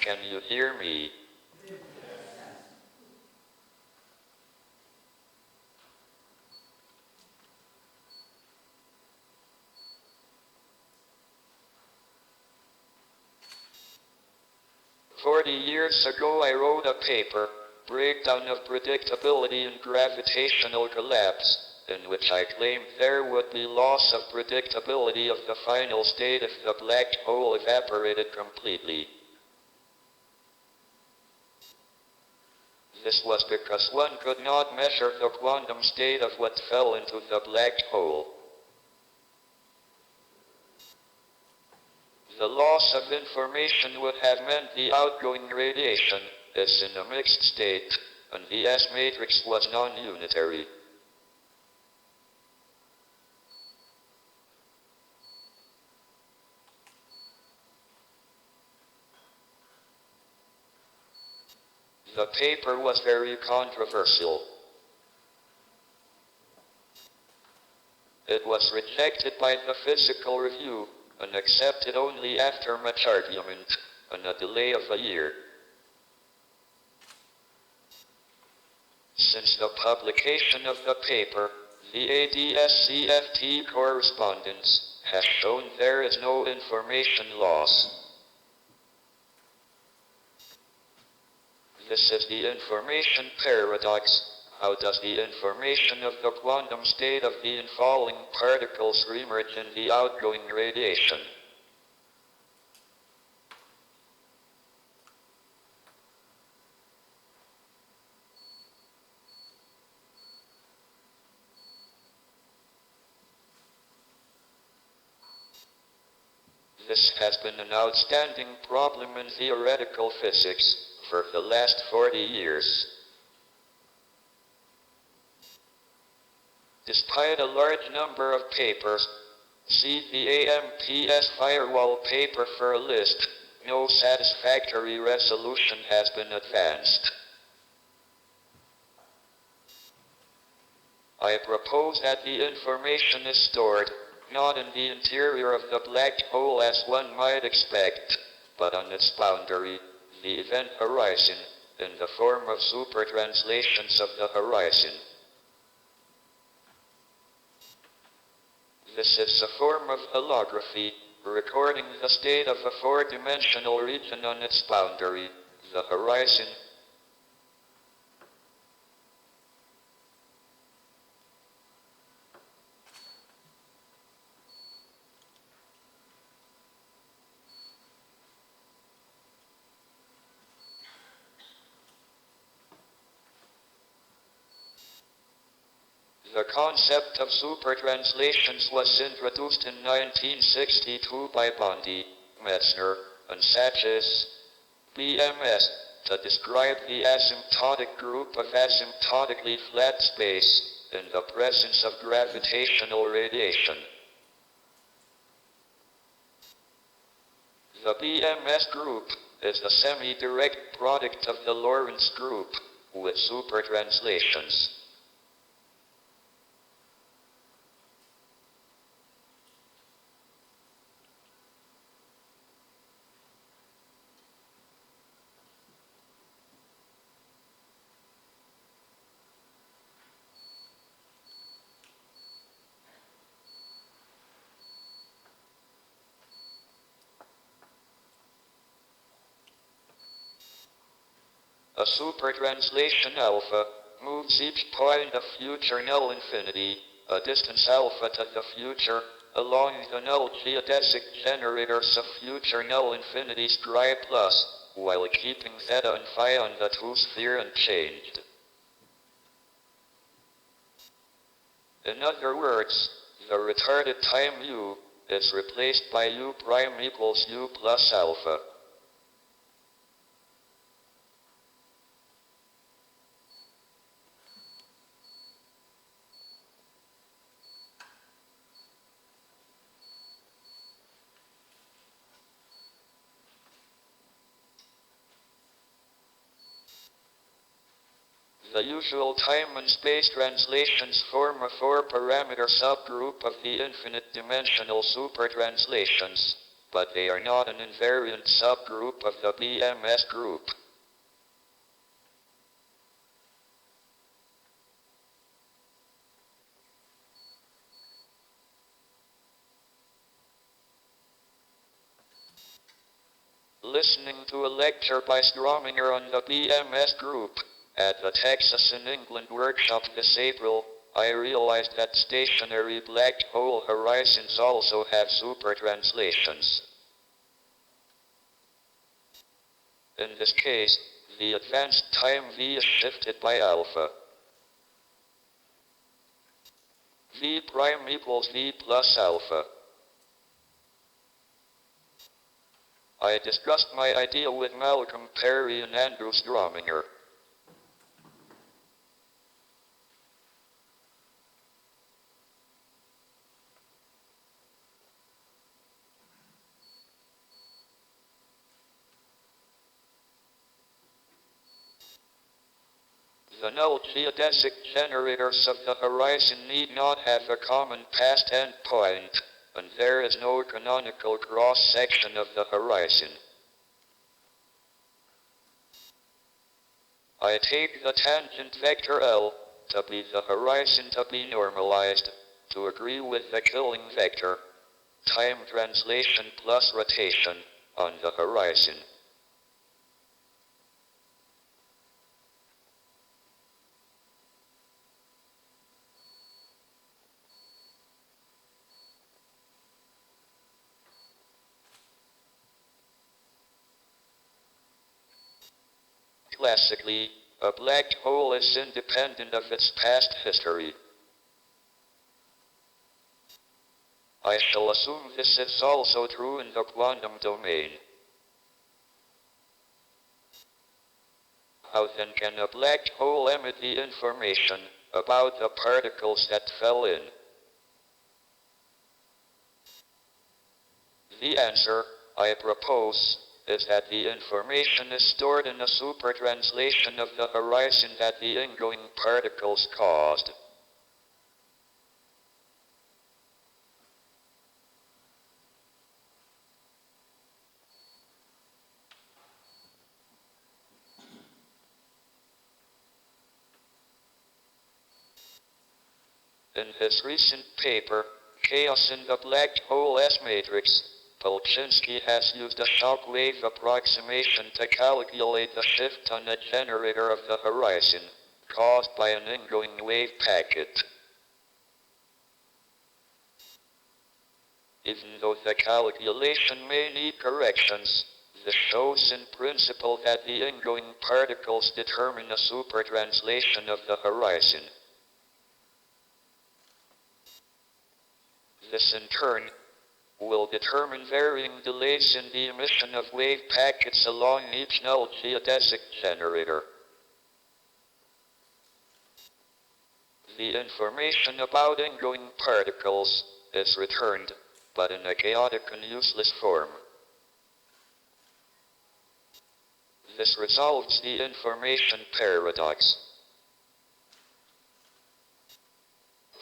Can you hear me? "40 years ago I wrote a paper, Breakdown of Predictability in Gravitational Collapse, in which I claimed there would be loss of predictability of the final state if the black hole evaporated completely. This was because one could not measure the quantum state of what fell into the black hole. The loss of information would have meant the outgoing radiation is in a mixed state, and the S matrix was non-unitary. The paper was very controversial. It was rejected by the Physical Review, and accepted only after much argument, and a delay of a year. Since the publication of the paper, the ADS-CFT correspondence has shown there is no information loss. This is the information paradox. How does the information of the quantum state of the infalling particles remerge in the outgoing radiation? This has been an outstanding problem in theoretical physics for the last 40 years. Despite a large number of papers, see the AMPS firewall paper for a list, no satisfactory resolution has been advanced. I propose that the information is stored, not in the interior of the black hole as one might expect, but on its boundary, the event horizon, in the form of supertranslations of the horizon. This is a form of holography, recording the state of a four-dimensional region on its boundary, the horizon. The concept of supertranslations was introduced in 1962 by Bondi, Metzner, and Sachs, BMS, to describe the asymptotic group of asymptotically flat space in the presence of gravitational radiation. The BMS group is the semi-direct product of the Lorentz group with supertranslations. A supertranslation alpha moves each point of future null infinity, a distance alpha to the future, along the null geodesic generators of future null infinity stripe plus, while keeping theta and phi on the two-sphere unchanged. In other words, the retarded time u is replaced by u prime equals u plus alpha. The usual time and space translations form a four-parameter subgroup of the infinite-dimensional supertranslations, but they are not an invariant subgroup of the BMS group. Listening to a lecture by Strominger on the BMS group at the Texas in England workshop this April, I realized that stationary black hole horizons also have supertranslations. In this case, the advanced time v is shifted by alpha. V prime equals V plus alpha. I discussed my idea with Malcolm Perry and Andrew Strominger. The null geodesic generators of the horizon need not have a common past endpoint, and there is no canonical cross-section of the horizon. I take the tangent vector L to be the horizon to be normalized, to agree with the killing vector, time translation plus rotation, on the horizon. Classically, a black hole is independent of its past history. I shall assume this is also true in the quantum domain. How then can a black hole emit the information about the particles that fell in? The answer, I propose, is that the information is stored in a supertranslation of the horizon that the ingoing particles caused. In his recent paper, Chaos in the Black Hole S-Matrix, Polchinski has used a shock-wave approximation to calculate the shift on a generator of the horizon, caused by an ingoing wave packet. Even though the calculation may need corrections, this shows in principle that the ingoing particles determine a supertranslation of the horizon. This in turn will determine varying delays in the emission of wave packets along each null geodesic generator. The information about ingoing particles is returned, but in a chaotic and useless form. This resolves the information paradox.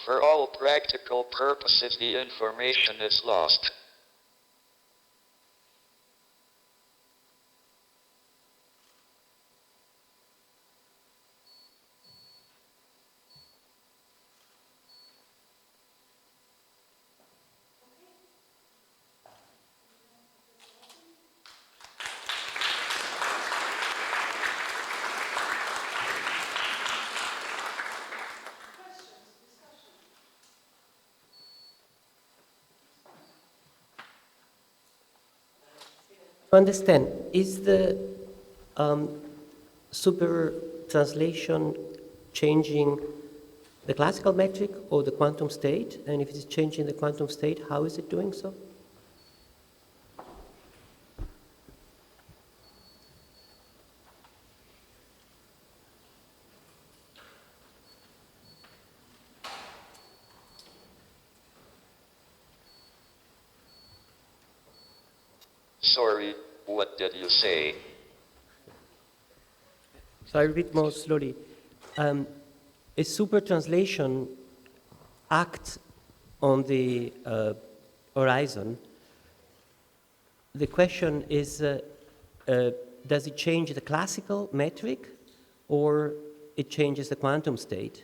For all practical purposes, the information is lost. To understand, is the super translation changing the classical metric or the quantum state? And if it's changing the quantum state, how is it doing so? Sorry, what did you say? So I repeat more slowly. A super translation acts on the horizon the question is, does it change the classical metric or it changes the quantum state?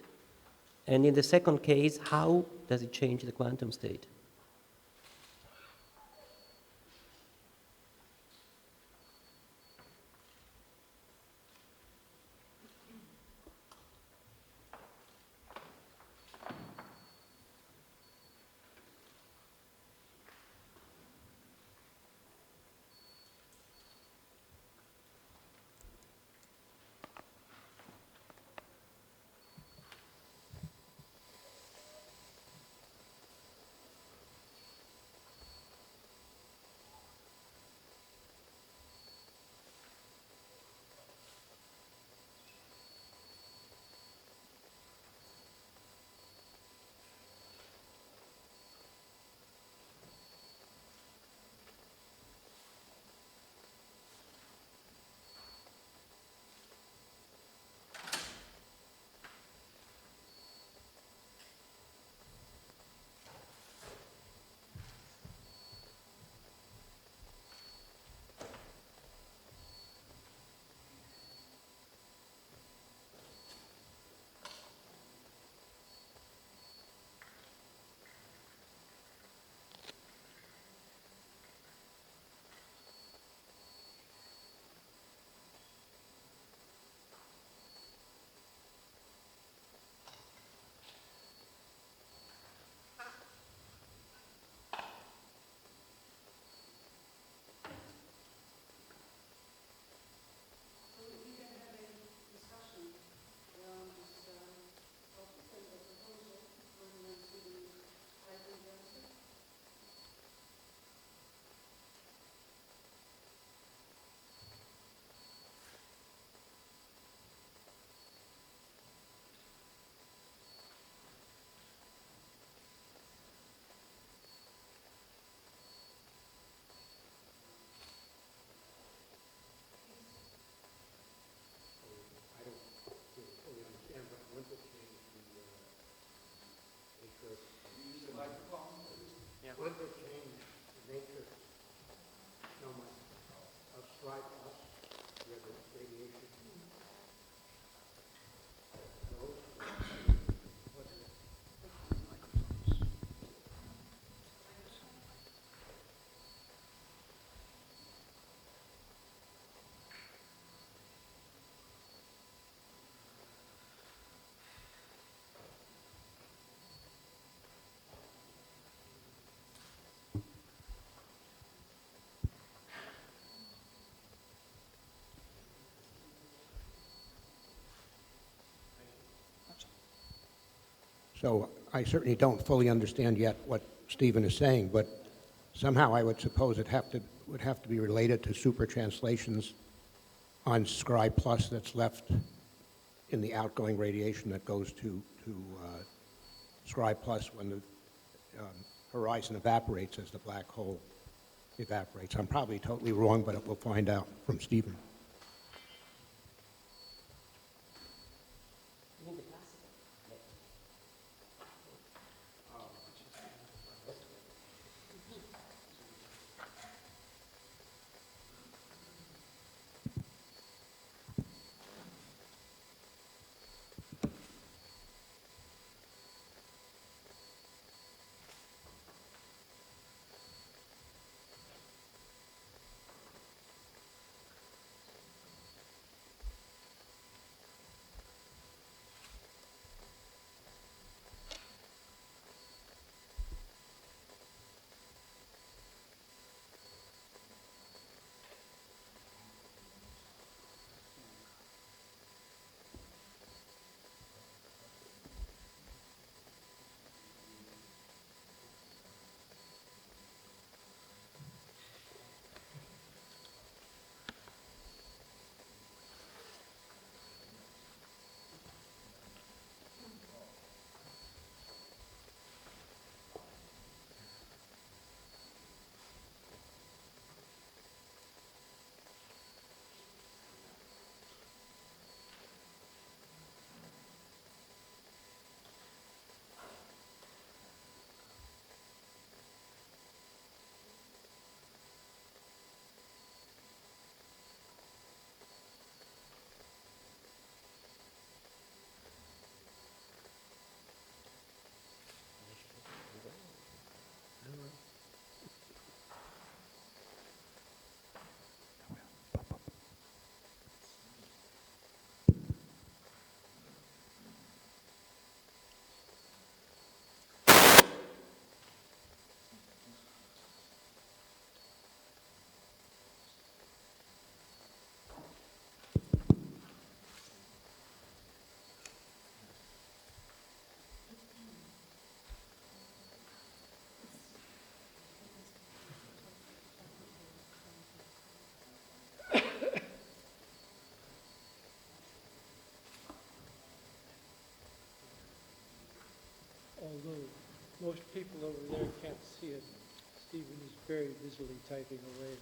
And in the second case, how does it change the quantum state? When they change the nature so much of stripe plus, where the radiation goes, what is it? So I certainly don't fully understand yet what Stephen is saying, but somehow I would suppose it would have to be related to super translations on Scry plus that's left in the outgoing radiation that goes to Scry plus when the horizon evaporates as the black hole evaporates. I'm probably totally wrong, but we'll find out from Stephen. Most people over there can't see it. Stephen is very busily typing away.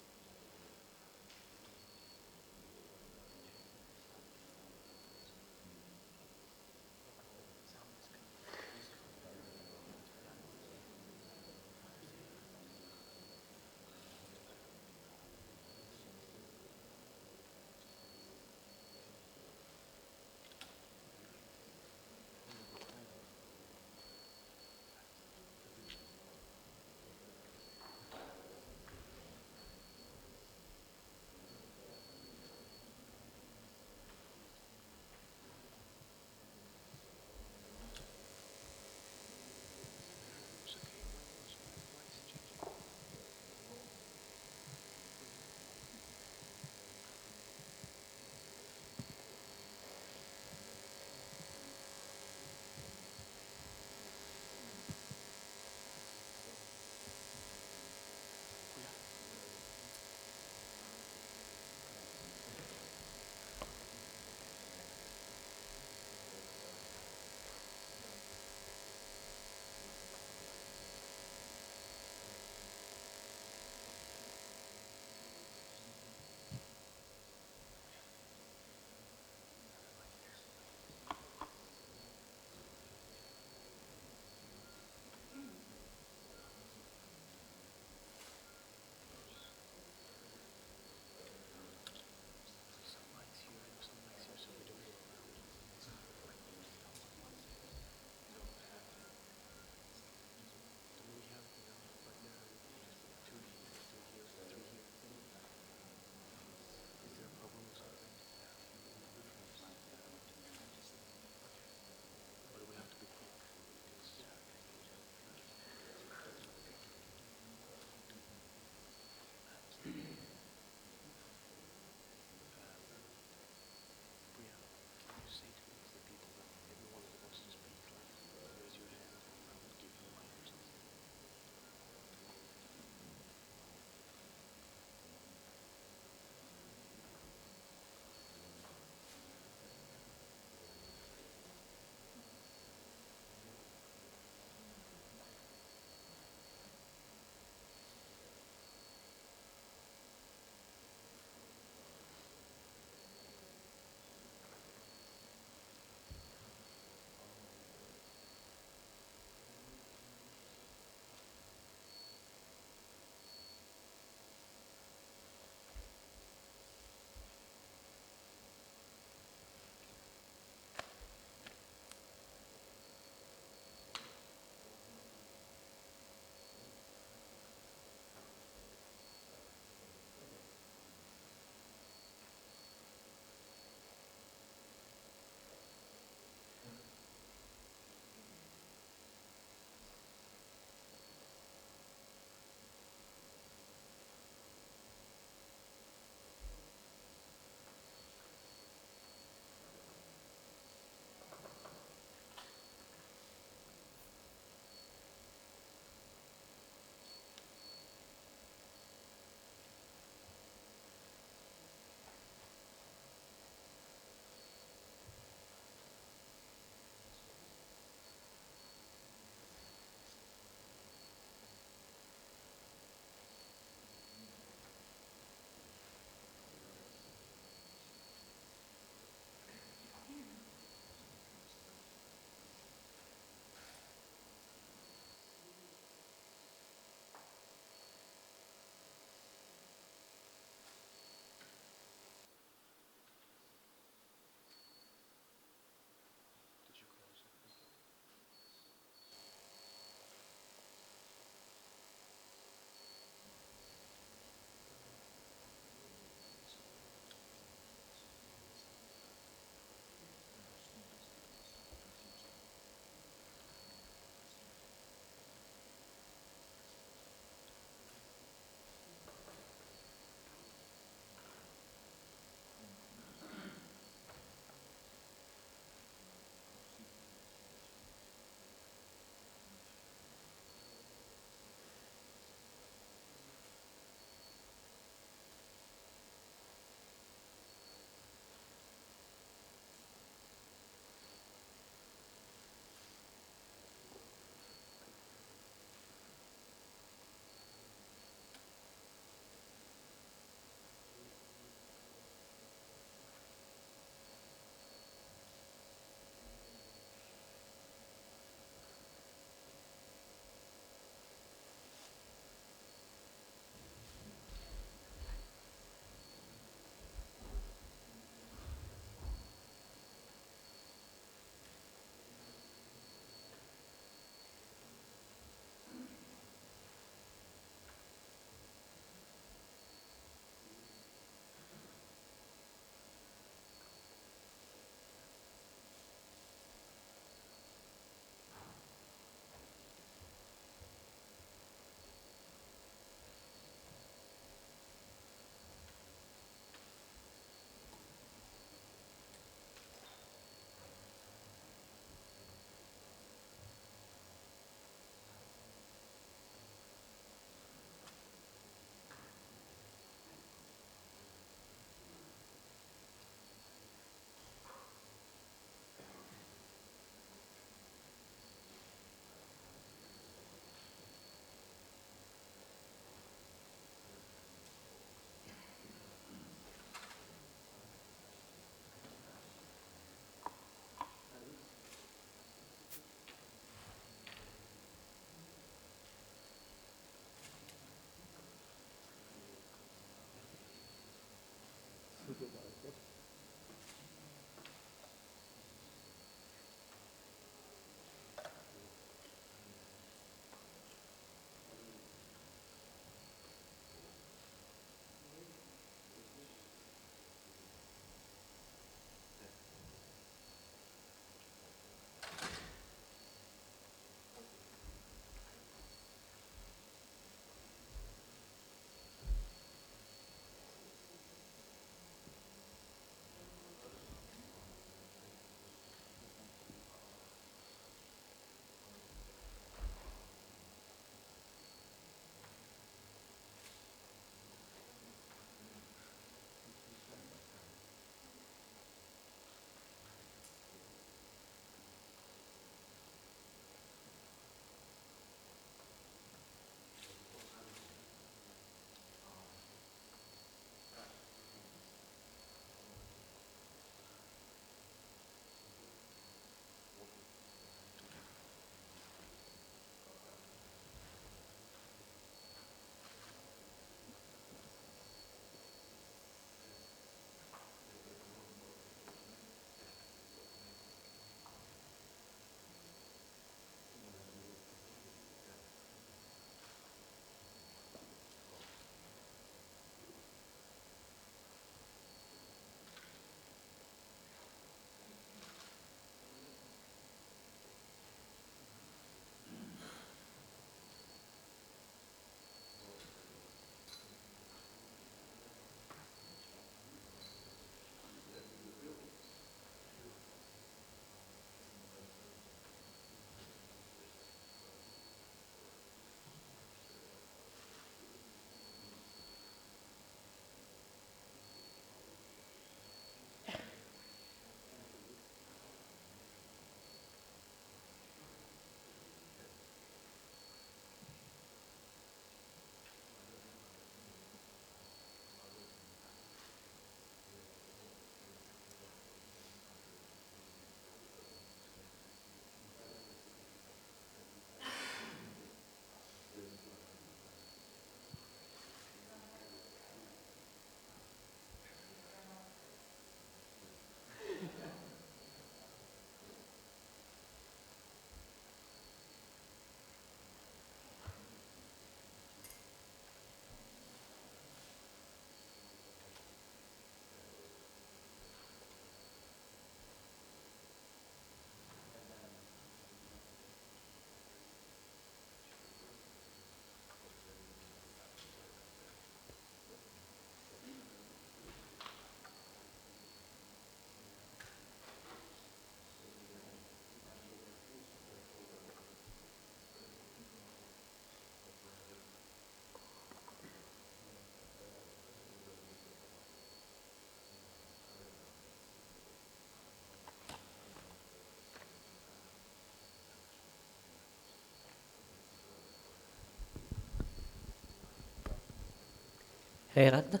Gerard?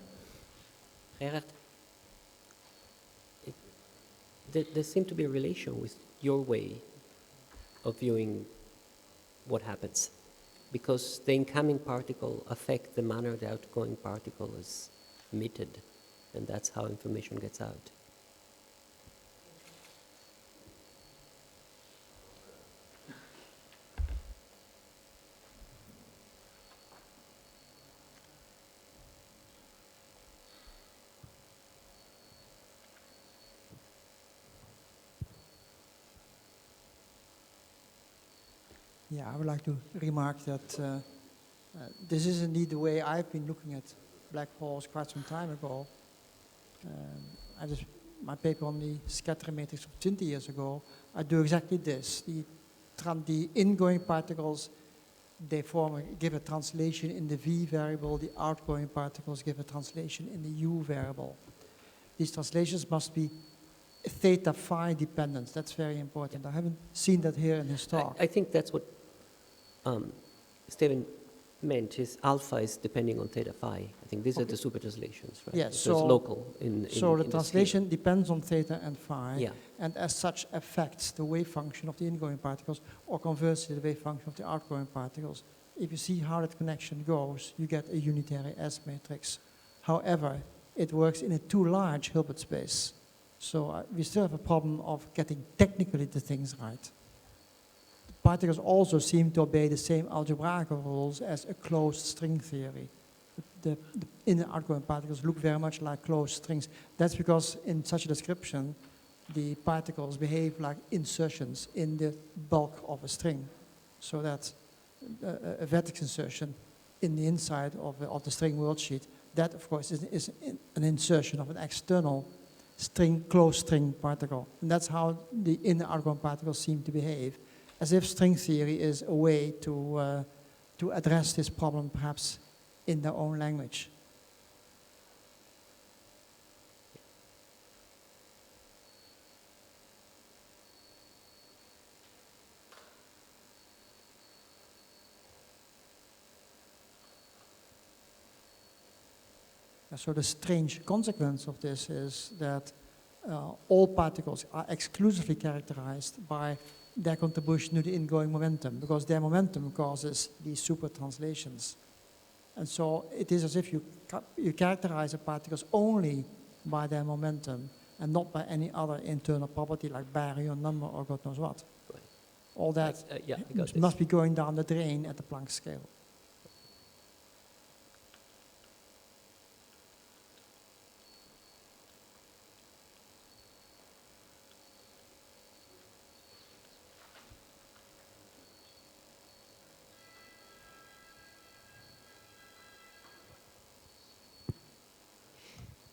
Gerard? There seems to be a relation with your way of viewing what happens, because the incoming particle affects the manner the outgoing particle is emitted, and that's how information gets out. Yeah, I would like to remark that this is indeed the way I've been looking at black holes quite some time ago. I just, my paper on the scattering matrix of 20 years ago, I do exactly this. The ingoing particles, they give a translation in the V variable, the outgoing particles give a translation in the U variable. These translations must be theta phi dependent. That's very important. I haven't seen that here in his talk. I think that's what Stephen meant, is alpha is depending on theta phi. I think these are the super translations, right? Yes, So it's local so the in translation depends on theta and phi, Yeah. and as such affects the wave function of the ingoing particles, or conversely the wave function of the outgoing particles. If you see how that connection goes, you get a unitary S matrix. However, it works in a too large Hilbert space. So we still have a problem of getting technically the things right. Particles also seem to obey the same algebraical rules as a closed string theory. The inner outgoing particles look very much like closed strings. That's because in such a description, the particles behave like insertions in the bulk of a string. So that a vertex insertion in the inside of the string worldsheet, that of course is an insertion of an external string, closed string particle. And that's how the inner outgoing particles seem to behave, as if string theory is a way to address this problem perhaps in their own language. So the strange consequence of this is that all particles are exclusively characterized by their contribution to the ingoing momentum, because their momentum causes these super translations. And so it is as if you characterize the particles only by their momentum and not by any other internal property like baryon number or God knows what. Right. All that Yeah, I got must be going down the drain at the Planck scale.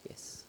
Yes.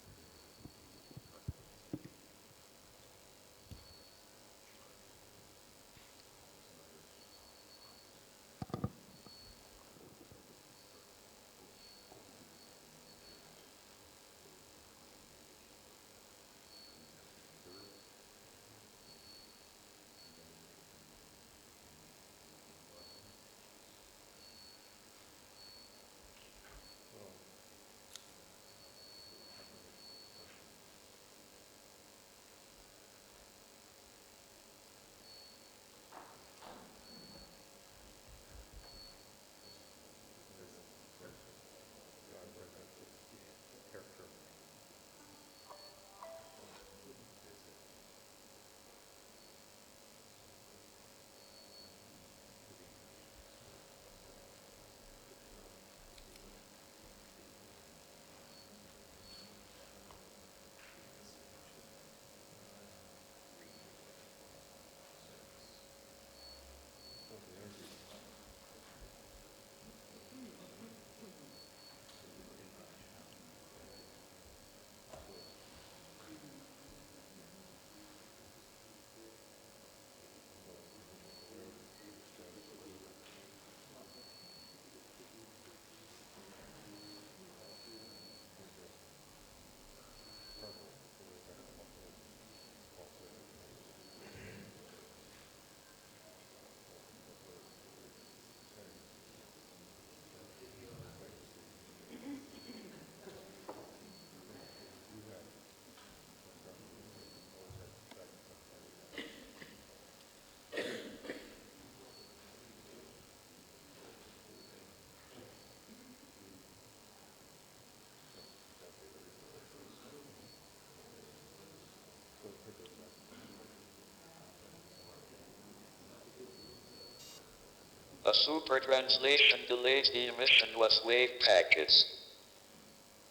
A supertranslation delays the emissionless wave packets.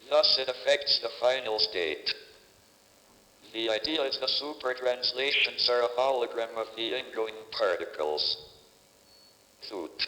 Thus it affects the final state. The idea is the supertranslations are a hologram of the ingoing particles. Zoot.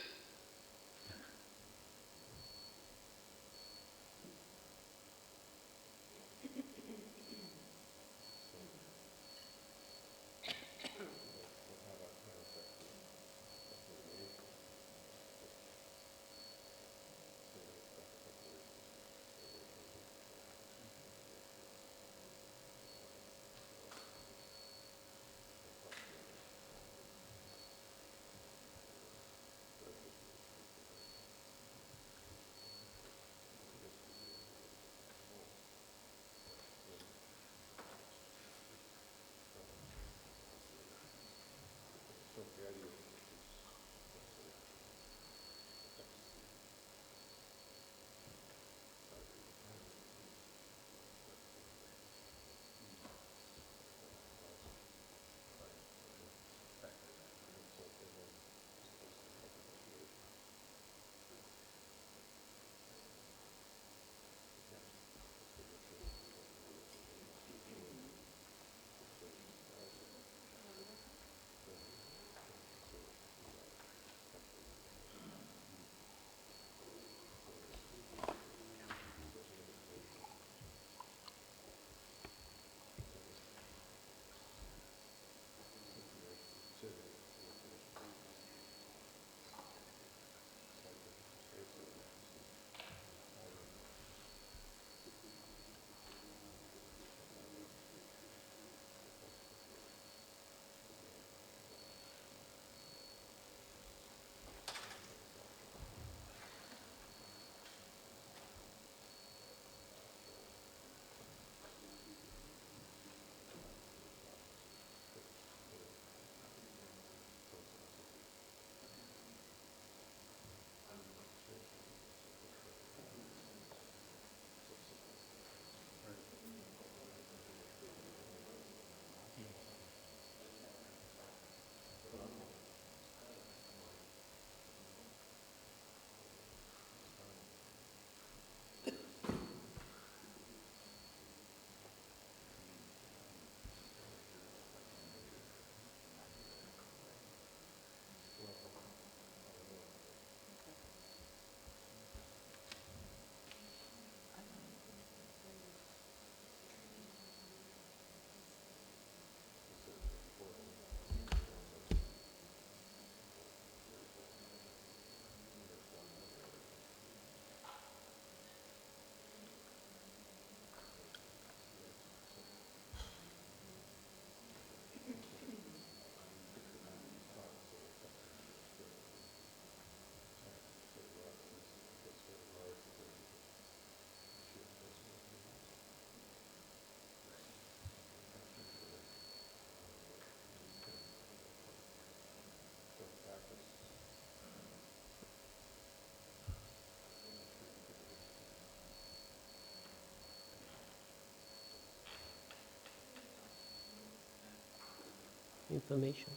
Information.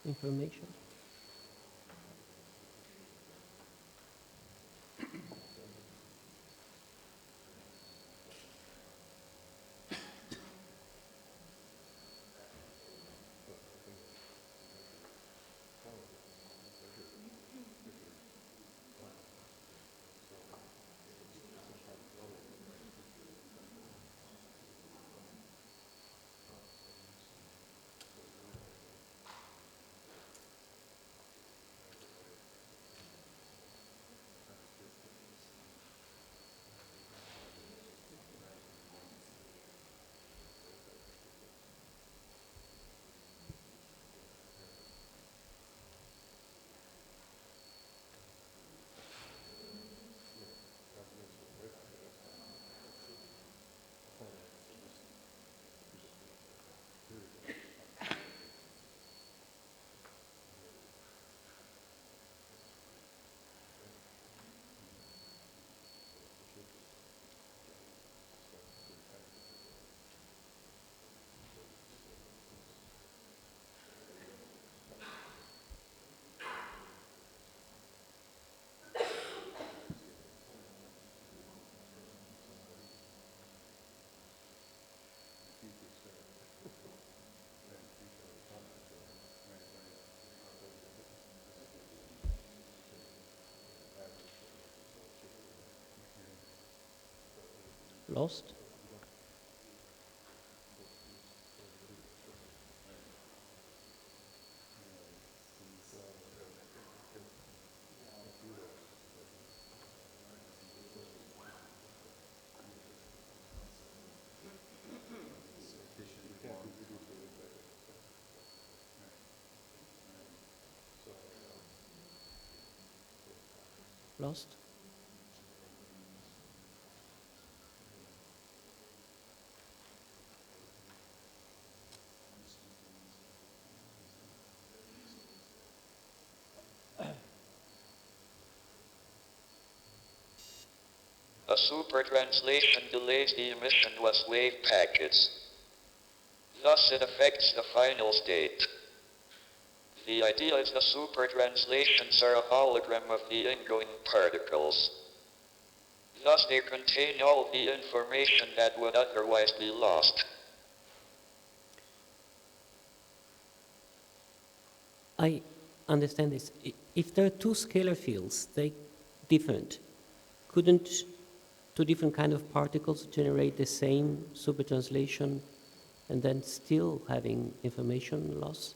Information. Lost? Lost? A supertranslation delays the emission of wave packets. Thus it affects the final state. The idea is the supertranslations are a hologram of the ingoing particles. Thus they contain all the information that would otherwise be lost. I understand this. If there are two scalar fields, they different, couldn't two different kind of particles generate the same supertranslation and then still having information loss?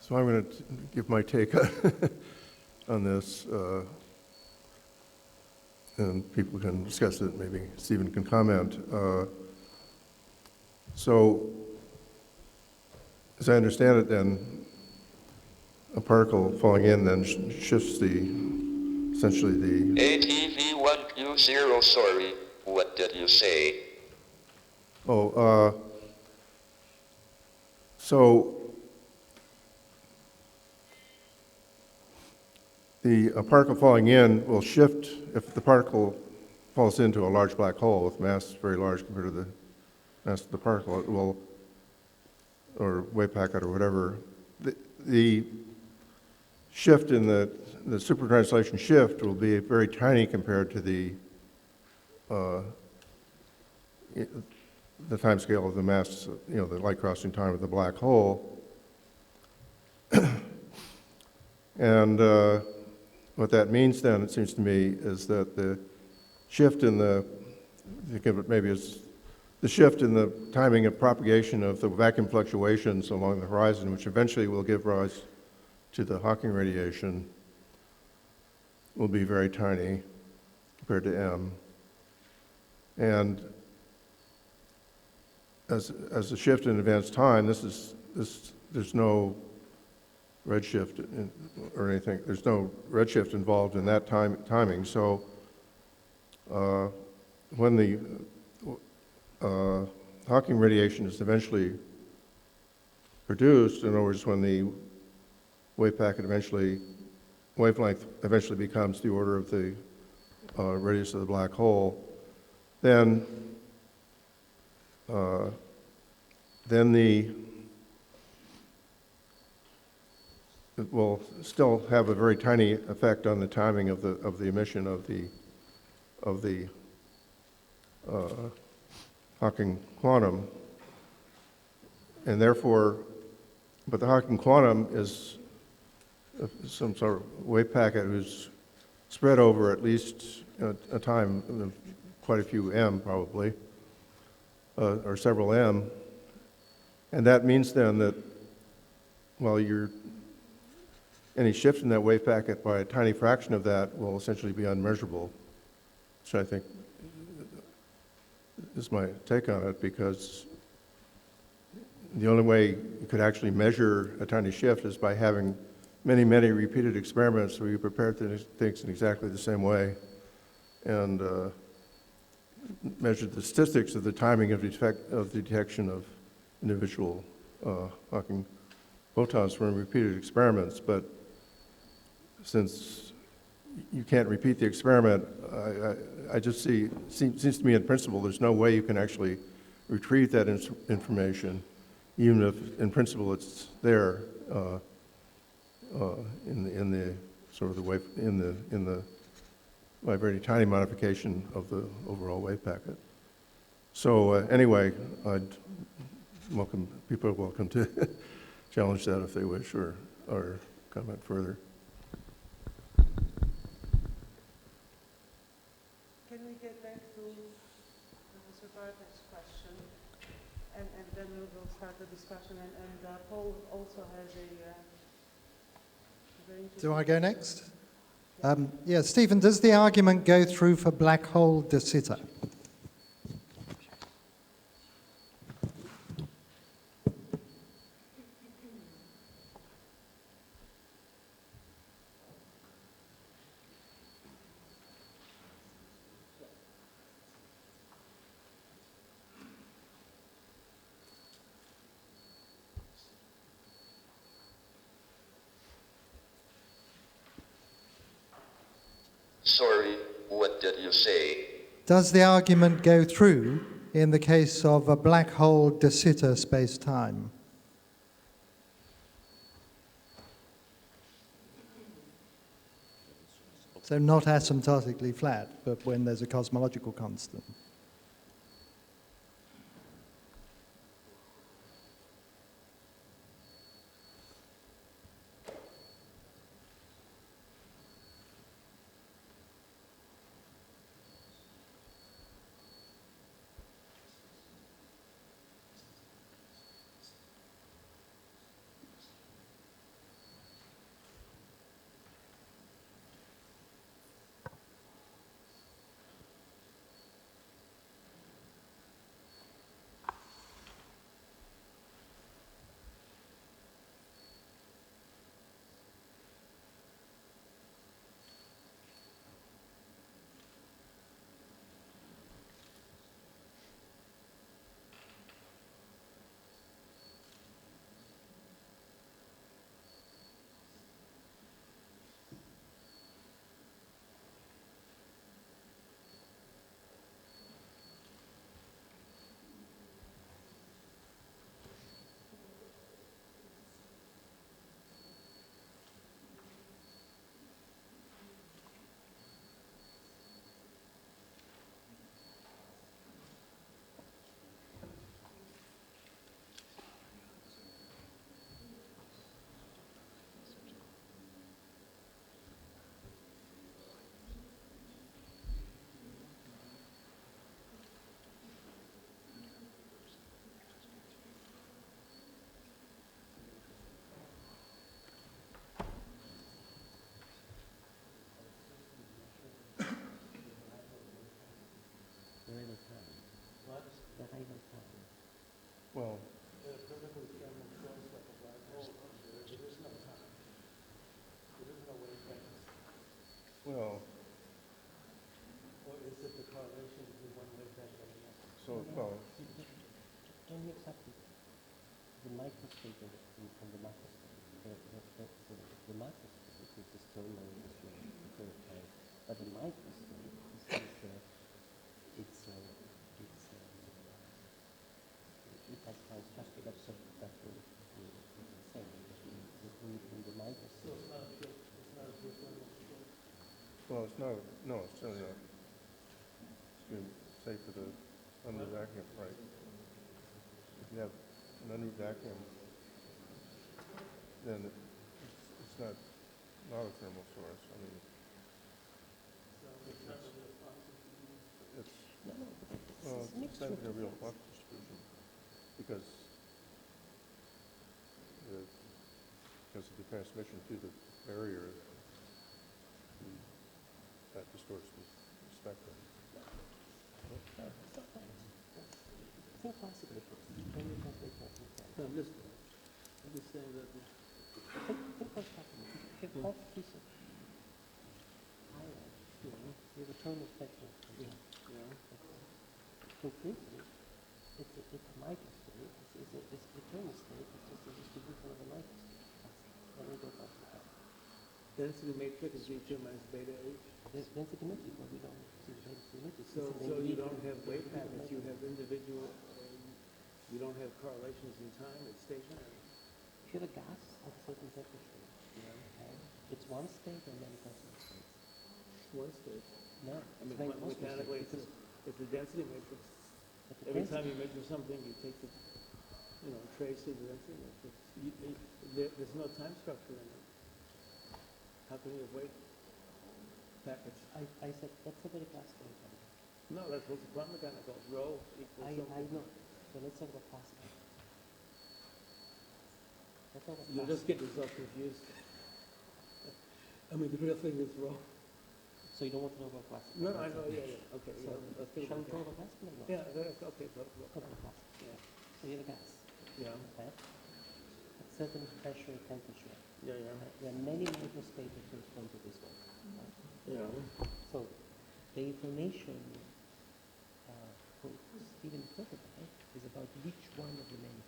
So I'm going to give my take on this, and people can discuss it. Maybe Stephen can comment. So, as I understand it, then a particle falling in then shifts essentially the ATV1Q0, sorry, what did you say? So a particle falling in will shift if the particle falls into a large black hole with mass very large compared to the mass of the particle. It will, or wave packet or whatever. The shift in the supertranslation shift will be very tiny compared to the time scale of the mass, the light crossing time of the black hole. And what that means then, it seems to me, is that the shift in think of it maybe as the shift in the timing of propagation of the vacuum fluctuations along the horizon, which eventually will give rise to the Hawking radiation, will be very tiny compared to M. And as a shift in advanced time, there's no redshift or anything. There's no redshift involved in that timing. So when the Hawking radiation is eventually produced, in other words, when the wavelength eventually becomes the order of the radius of the black hole, then it will still have a very tiny effect on the timing of the emission of the Hawking quantum, and therefore But the Hawking quantum is some sort of wave packet who's spread over at least a time of quite a few m probably, or several m. And that means then that while any shift in that wave packet by a tiny fraction of that will essentially be unmeasurable, which I think is my take on it, because the only way you could actually measure a tiny shift is by having many, many repeated experiments where you prepare things in exactly the same way and measure the statistics of the timing of detection of individual Hawking photons from repeated experiments. But since you can't repeat the experiment, I just seems to me in principle, there's no way you can actually retrieve that information, even if in principle it's there in the sort of the wave, in the by very tiny modification of the overall wave packet. So anyway, people are welcome to challenge that if they wish, or comment further. Can we get back to Professor Bartek's question, and then we will start the discussion, and Paul also has a very interesting... Do I go next? Yeah, Stephen, does the argument go through for black hole de Sitter? Sorry, what did you say? Does the argument go through in the case of a black hole de Sitter space-time? So not asymptotically flat, but when there's a cosmological constant. Well, well, Or is it the correlation between one wave packet and the other? so, well, Can you accept the microscope and the macroscope? The microscope is the stereo but the microscope it has just to get something that will say in the microscope. well, it's not. No, it's certainly not. It's good, say for the under vacuum, right? If you have an under vacuum, then it's not a thermal source. I mean, it's, well, it's not even a real flux distribution because of the transmission through the barrier, that distorts the spectrum. Think classically first. Then you can think of No, I'm just saying that think first classically. If you have half piece of iron, you have a thermal spectrum. Completely, it's a microstate. It's the thermal state. It's just a distribution of a microstate. Then we go back to that. density matrix is V2 minus beta H. There's density matrix, but we don't see the density matrix. So you don't have wave packets, you have individual, you don't have correlations in time, it's stationary. If you have a gas at a certain temperature, it's one state and then it has two states. One state. No, I mean, it's very close to mechanically, state, it's a density matrix. but the Every density- time you measure something, you take the, trace of the density matrix. There's no time structure in it. How can you have wave packets? I said that's a very classical example. No, that's what's the quantum mechanical. Rho equals I something. know. So let's talk about classical. Let's talk about You just get yourself confused. I mean, the real thing is rho. So you don't want to know about classical? No, I know, yeah, okay. So Let's do it. shall we talk about classical or not? Yeah, that's okay, Talk about classical. yeah, So you have a gas, yeah, okay? At certain pressure and temperature. yeah, There are many microstates that correspond to this one. Right? yeah. So the information for Stephen prototype is about which one of the many.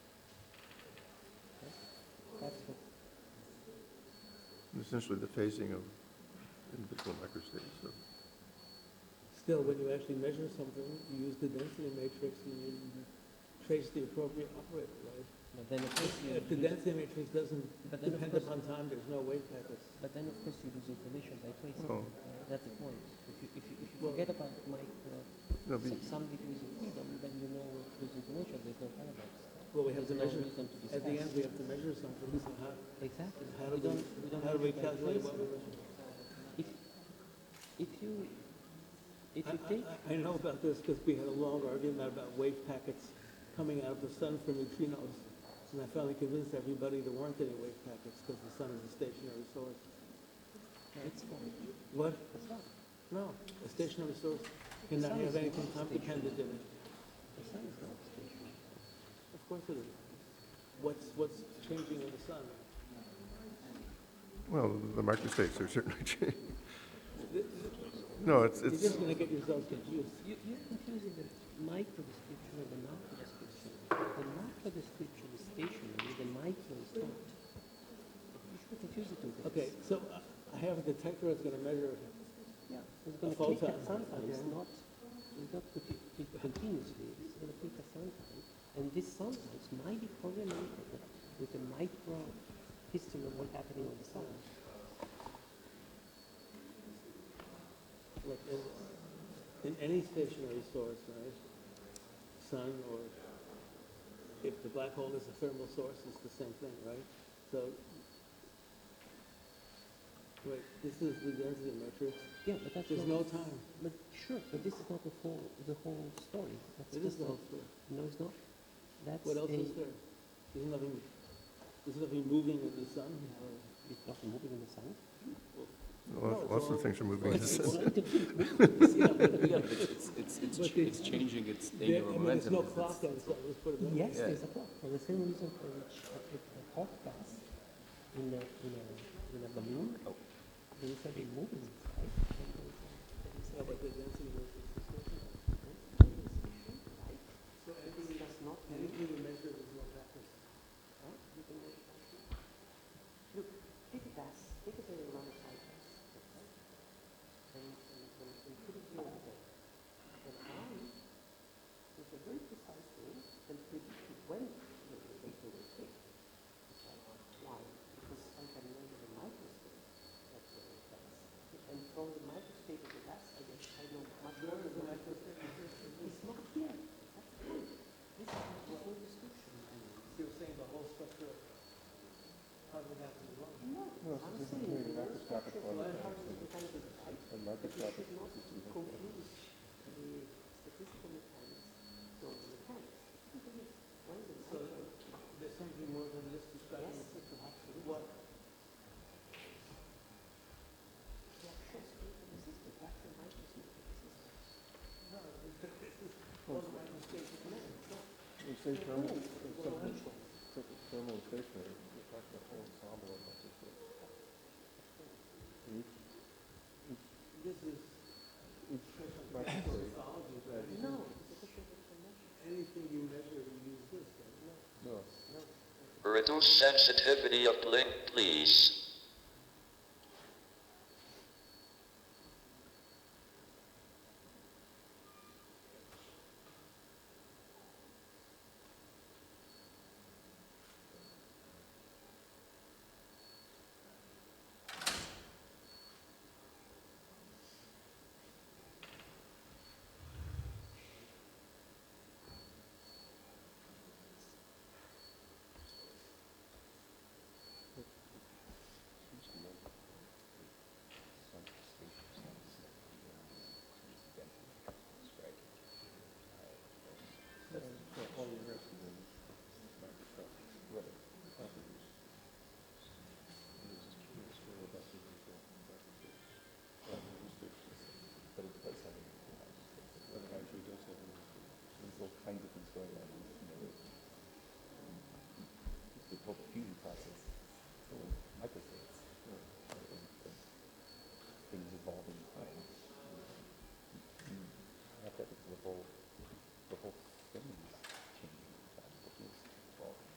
Okay? That's what. Essentially, the phasing of individual microstates. So. Still, when you actually measure something, you use the density matrix and you trace the appropriate operator, right? But then of course you If the lose- density matrix doesn't But then of depend course- upon time, there's no wave packets. But then of course you lose information by tracing. Oh. That's the point. If you Well- forget about No, but some degrees of freedom, then you know lose information. There's no paradox. Well, we have to There's no measure, reason to at the discuss. end, we have to measure something, so Exactly. how We do don't how do we measure by calculate what we tracing. measure? If you take I know about this because we had a long argument about wave packets coming out of the sun for neutrinos. And I finally convinced everybody there weren't any wave packets because the sun is a stationary source. it's fine. What? It's not. No, a stationary source cannot sun have is anything not time dependent in it. The sun is not stationary. Of course it is. What's changing in the sun? well, the microstates are certainly changing. No, it's You're just going to get yourselves confused. You're confusing the micro description and the macro description. The macro description is stationary, the micro is not. You should confuse the two things. Okay, so I have a detector that's going to measure. Yeah, it's going to A click photon. at sometimes, Okay. it's not continuously, it's going to click at sometimes. And this sometimes might be correlated with the micro history of what's happening on the sun. Like in any stationary source, right? Sun or if the black hole is a thermal source, it's the same thing, right? So, wait, this is the density matrix. Yeah, but that's There's not, no time. but sure, but this is not the whole story. That's It is just the a- whole story. No, it's not. That's What else is there? There's nothing moving in the sun. It's not moving in the sun. Lots of things are moving in the sun. It's changing its There, angular I mean, there's momentum. no clock on the sun, let's put it that way. Yes, there's a clock. For the same reason for which a hot gas in a balloon, there is a big movement, right? Yeah, but the density matrix is stationary. So This does not move. anything you measure, there's no pattern. Huh? You can measure that. Look, take a gas, take a very long gas, okay? And put it here in the bed. And I, with a very precise thing, can predict when the vapor will take. Okay? Why? Because I can measure the microstate of the gas. And from the microstate of the gas, I know much more say thermal and stationary, we're talking about whole ensemble of this. This is Each microstate. No. anything you measure, you use this, right? No. Reduce sensitivity of blink, please. All you're interested in is microscopic properties. But it does have But it actually does have an there's all kinds of things going on. The whole fusion process, so microstates, things evolving time. Not that the whole thing is changing in time, the whole is evolving.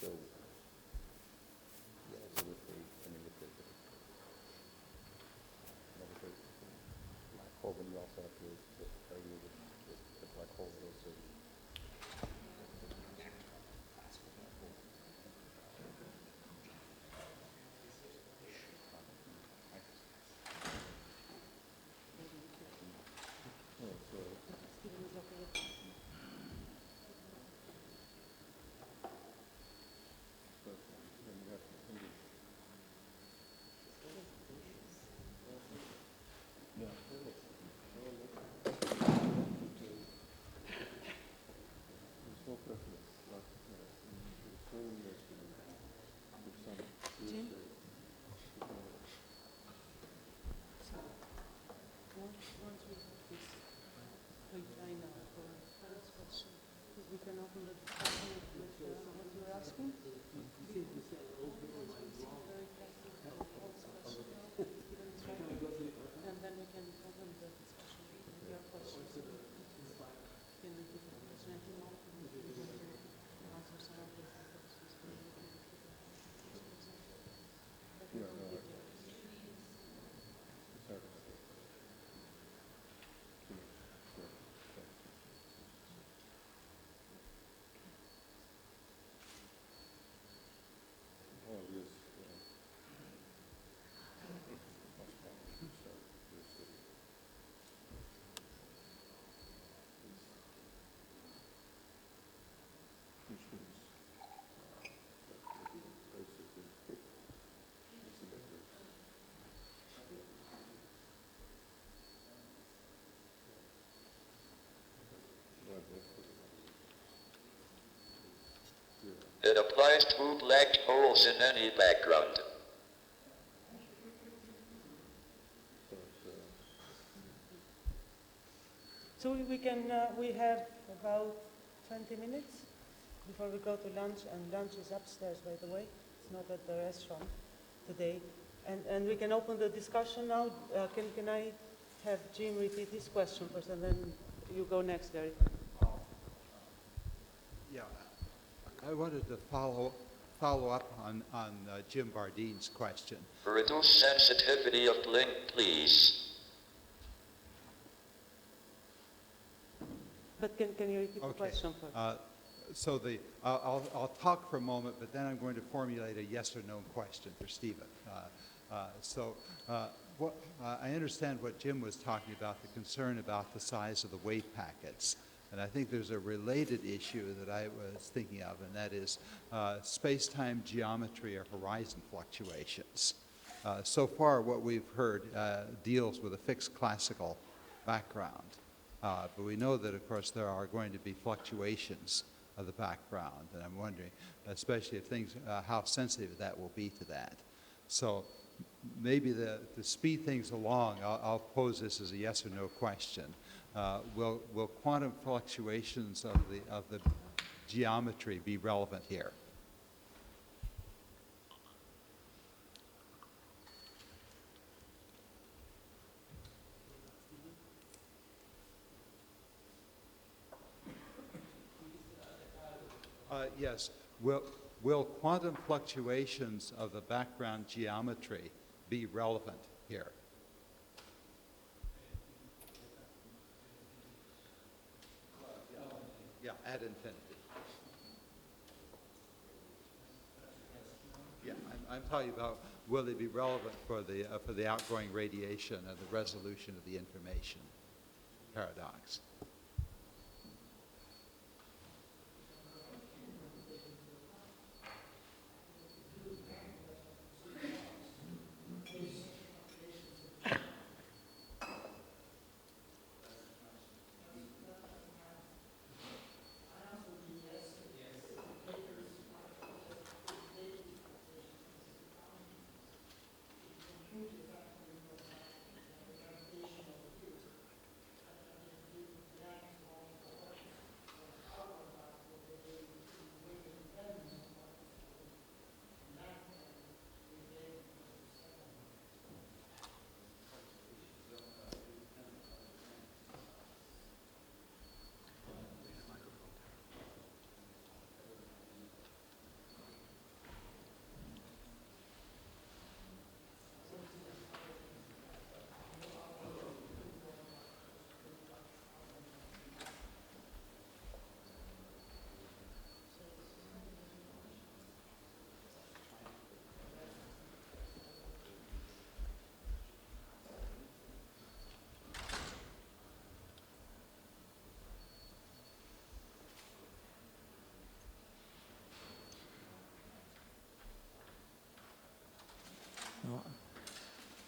So, yeah, so with the, I mean, with the black hole, then you also have to argue with the black hole also. Once we have this, I know, for this question, we can open the discussion with what you're asking. Once we see very carefully the whole discussion, and then we can open the discussion with your questions. Can we give the question at the moment? We can answer some of these questions. It applies to black holes in any background. So we can, we have about 20 minutes before we go to lunch, and lunch is upstairs, by the way. It's not at the restaurant today. And we can open the discussion now. Can I have Jim repeat his question first, and then you go next, Derek? Yeah, I wanted to follow up on Jim Bardeen's question. Reduce sensitivity of blink, please. But can you repeat the Okay. question first? So I'll talk for a moment, but then I'm going to formulate a yes or no question for Stephen. I understand what Jim was talking about, the concern about the size of the wave packets. And I think there's a related issue that I was thinking of, and that is space-time geometry or horizon fluctuations. So far, what we've heard deals with a fixed classical background. But we know that, of course, there are going to be fluctuations of the background. And I'm wondering, especially if things, how sensitive that will be to that. So maybe to speed things along, I'll pose this as a yes or no question. Will quantum fluctuations of the geometry be relevant here? Yes. Will quantum fluctuations of the background geometry be relevant here? Yeah, at infinity. Yeah, I'm talking about will they be relevant for the outgoing radiation and the resolution of the information paradox?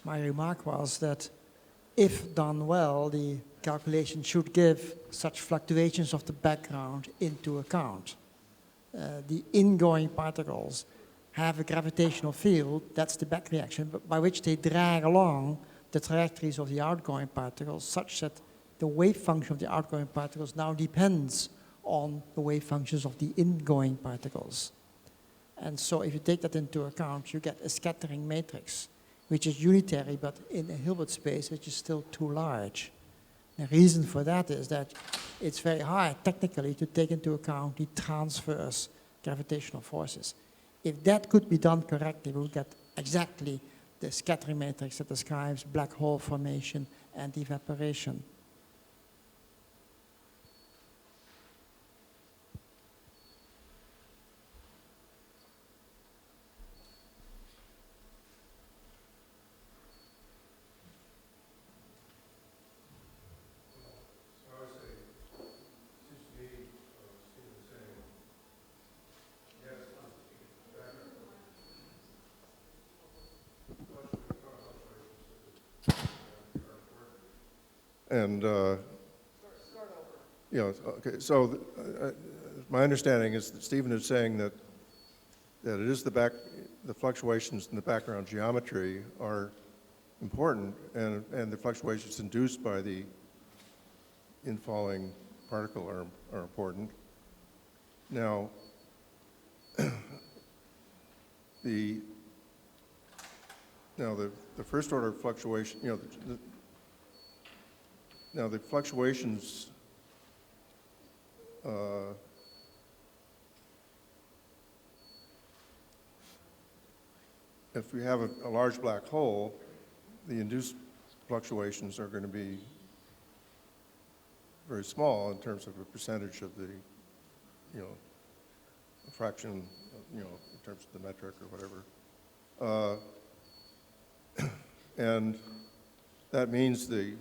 My remark was that if done well, the calculation should give such fluctuations of the background into account. The ingoing particles have a gravitational field, that's the back reaction, but by which they drag along the trajectories of the outgoing particles such that the wave function of the outgoing particles now depends on the wave functions of the ingoing particles. And so if you take that into account, you get a scattering matrix, which is unitary, but in a Hilbert space, which is still too large. The reason for that is that it's very hard, technically, to take into account the transverse gravitational forces. If that could be done correctly, we would get exactly the scattering matrix that describes black hole formation and evaporation. And, okay, so my understanding is that Stephen is saying that it is the fluctuations in the background geometry are important, and the fluctuations induced by the infalling particle are important. Now, the first order fluctuation, now the fluctuations if we have a large black hole, the induced fluctuations are going to be very small in terms of a percentage of the, fraction, in terms of the metric or whatever. And that means the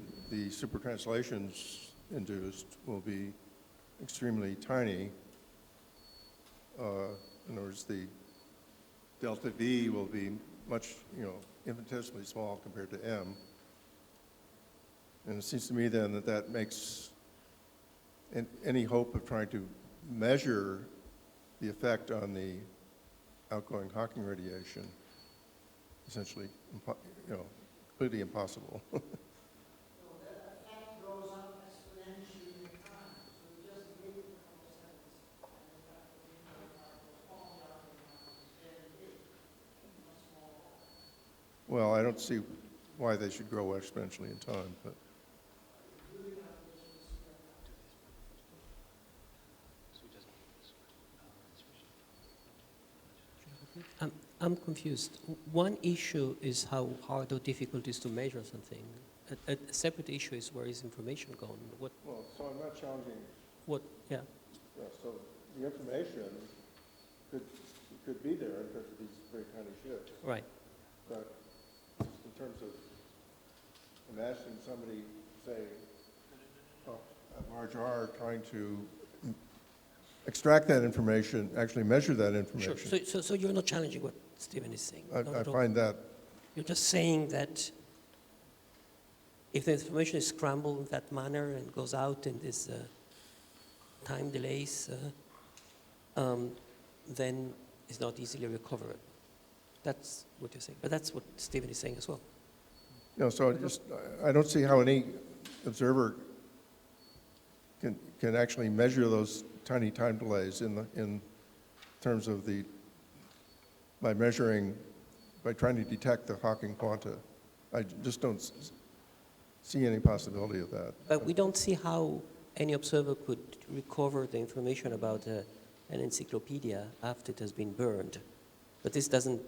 super translations induced will be extremely tiny. In other words, the delta V will be much, infinitesimally small compared to M. And it seems to me then that that makes any hope of trying to measure the effect on the outgoing Hawking radiation essentially, completely impossible. Well, I don't see why they should grow exponentially in time, but. I'm confused. One issue is how hard or difficult it is to measure something. A separate issue is where is information gone? Well, so I'm not challenging. What? Yeah. Yeah, so the information could be there because of these very tiny shifts. Right. But just in terms of imagining somebody, say, at large R, trying to extract that information, actually measure that information. Sure. So you're not challenging what Stephen is saying? I find that. You're just saying that if the information is scrambled in that manner and goes out in this time delays, then it's not easily recoverable. That's what you're saying. But that's what Stephen is saying as well. No, so I don't see how any observer can actually measure those tiny time delays in terms of by trying to detect the Hawking quanta. I just don't see any possibility of that. But we don't see how any observer could recover the information about an encyclopedia after it has been burned. But this doesn't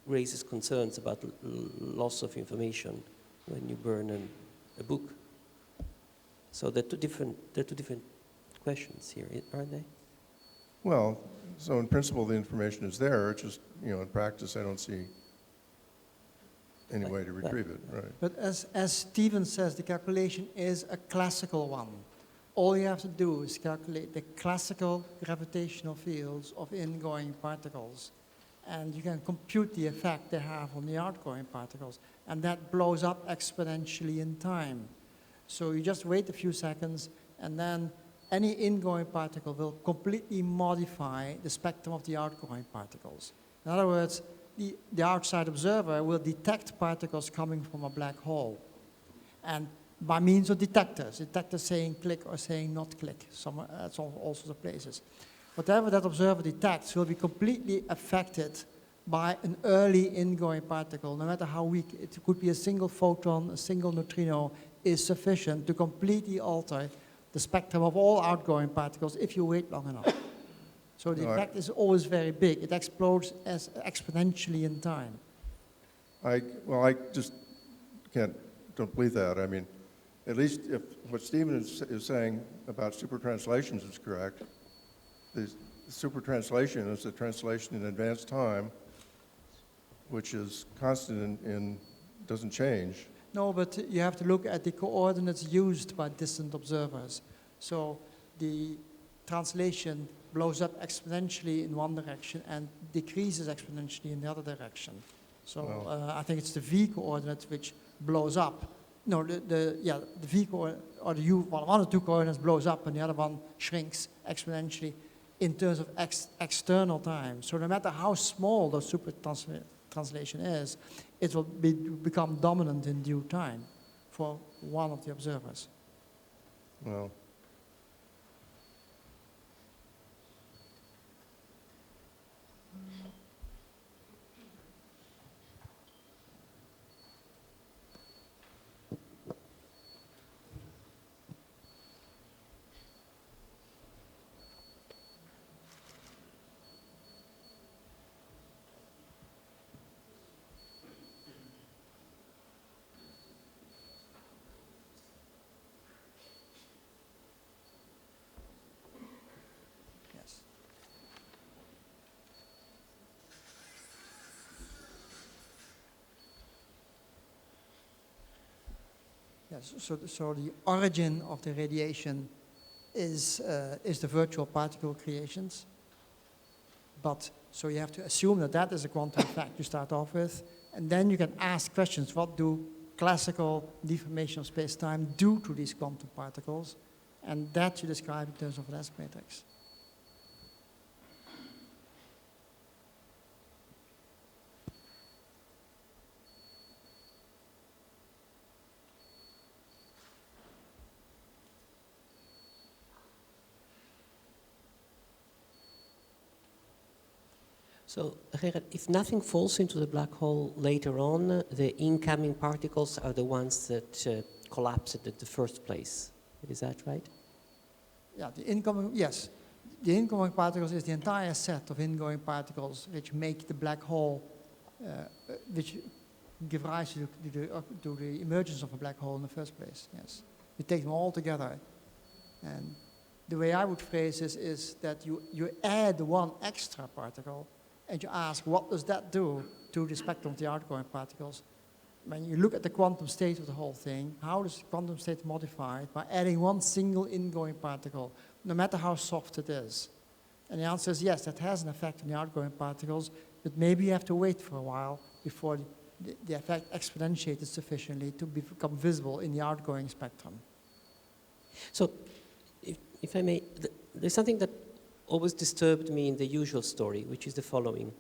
raise concerns about loss of information when you burn a book. So they're two different questions here, aren't they? Well, so in principle the information is there. It's just, in practice I don't see any way to retrieve it. Right. But as Stephen says, the calculation is a classical one. All you have to do is calculate the classical gravitational fields of ingoing particles, and you can compute the effect they have on the outgoing particles, and that blows up exponentially in time. So you just wait a few seconds, and then any ingoing particle will completely modify the spectrum of the outgoing particles. In other words, the outside observer will detect particles coming from a black hole, and by means of detectors saying click or saying not click, that's all sorts of places. Whatever that observer detects will be completely affected by an early ingoing particle, no matter how weak. It could be a single photon, a single neutrino is sufficient to completely alter the spectrum of all outgoing particles if you wait long enough. So the effect is always very big. It explodes exponentially in time. I just don't believe that. I mean, at least if what Stephen is saying about super translations is correct, the super translation is a translation in advanced time, which is constant and doesn't change. No, but you have to look at the coordinates used by distant observers. So the translation blows up exponentially in one direction and decreases exponentially in the other direction. So I think it's the V coordinate which blows up. No, the V coordinate, or the U, one of the two coordinates blows up and the other one shrinks exponentially in terms of external time. So no matter how small the super translation is, it will become dominant in due time for one of the observers. Well. Yes, so the origin of the radiation is the virtual particle creations. But, so you have to assume that that is a quantum fact you start off with, and then you can ask questions, what do classical deformation of space-time do to these quantum particles? And that you describe in terms of an S matrix. So, Gerard, if nothing falls into the black hole later on, the incoming particles are the ones that collapsed at the first place. Is that right? Yeah, the incoming, yes. The incoming particles is the entire set of ingoing particles which make the black hole, which give rise to the emergence of a black hole in the first place, yes. You take them all together. And the way I would phrase this is that you add one extra particle and you ask, what does that do to the spectrum of the outgoing particles? When you look at the quantum state of the whole thing, how does the quantum state modify it? By adding one single ingoing particle, no matter how soft it is. And the answer is yes, that has an effect on the outgoing particles, but maybe you have to wait for a while before the effect exponentiated sufficiently to become visible in the outgoing spectrum. So, if I may, there's something that always disturbed me in the usual story, which is the following.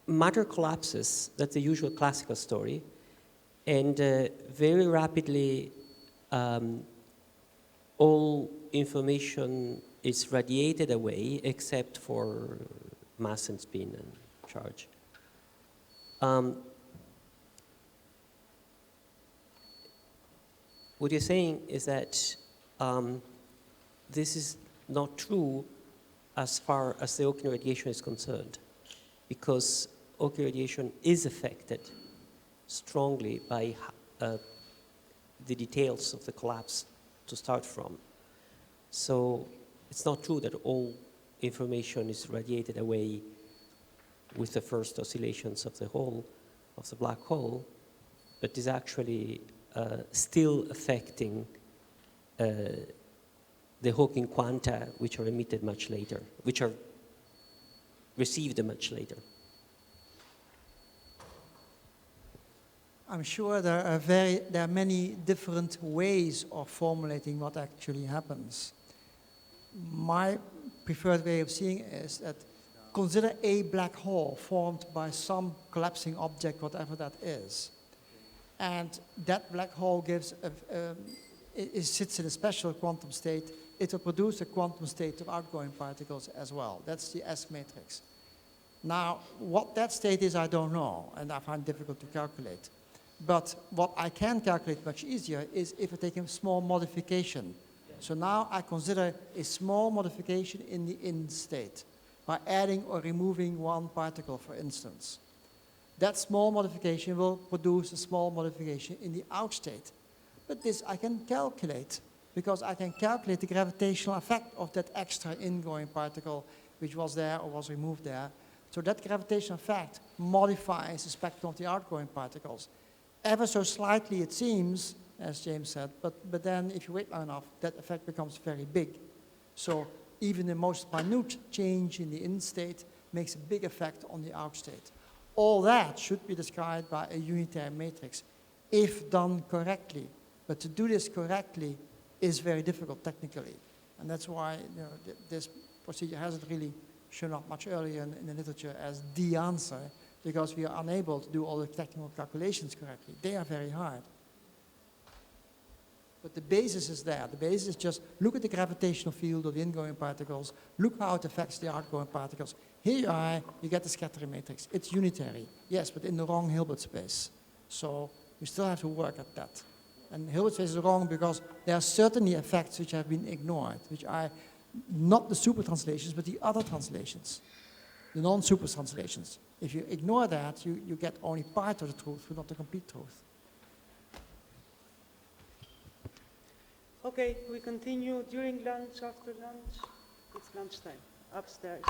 Matter collapses, that's the usual classical story, and very rapidly all information is radiated away except for mass and spin and charge. What you're saying is that this is not true as far as the Hawking radiation is concerned, because Hawking radiation is affected strongly by the details of the collapse to start from. So it's not true that all information is radiated away with the first oscillations of the black hole, but is actually still affecting the Hawking quanta, which are emitted much later, which are received much later. I'm sure there are many different ways of formulating what actually happens. My preferred way of seeing it is that consider a black hole formed by some collapsing object, whatever that is. And that black hole gives it sits in a special quantum state. It will produce a quantum state of outgoing particles as well. That's the S matrix. Now, what that state is, I don't know, and I find it difficult to calculate. But what I can calculate much easier is if I take a small modification. So now I consider a small modification in the in state by adding or removing one particle, for instance. That small modification will produce a small modification in the out state. But this I can calculate, because I can calculate the gravitational effect of that extra ingoing particle which was there or was removed there. So that gravitational effect modifies the spectrum of the outgoing particles. Ever so slightly it seems, as James said, but then if you wait long enough, that effect becomes very big. So even the most minute change in the in state makes a big effect on the out state. All that should be described by a unitary matrix, if done correctly. But to do this correctly is very difficult technically. And that's why this procedure hasn't really shown up much earlier in the literature as the answer, because we are unable to do all the technical calculations correctly. They are very hard. But the basis is there. The basis is just look at the gravitational field of the ingoing particles, look how it affects the outgoing particles. Here you are, you get the scattering matrix. It's unitary, yes, but in the wrong Hilbert space. So you still have to work at that. And Hilbert space is wrong because there are certainly effects which have been ignored, which are not the super translations, but the other translations, the non-super translations. If you ignore that, you get only part of the truth, but not the complete truth. Okay, we continue during lunch, after lunch. It's lunchtime, upstairs.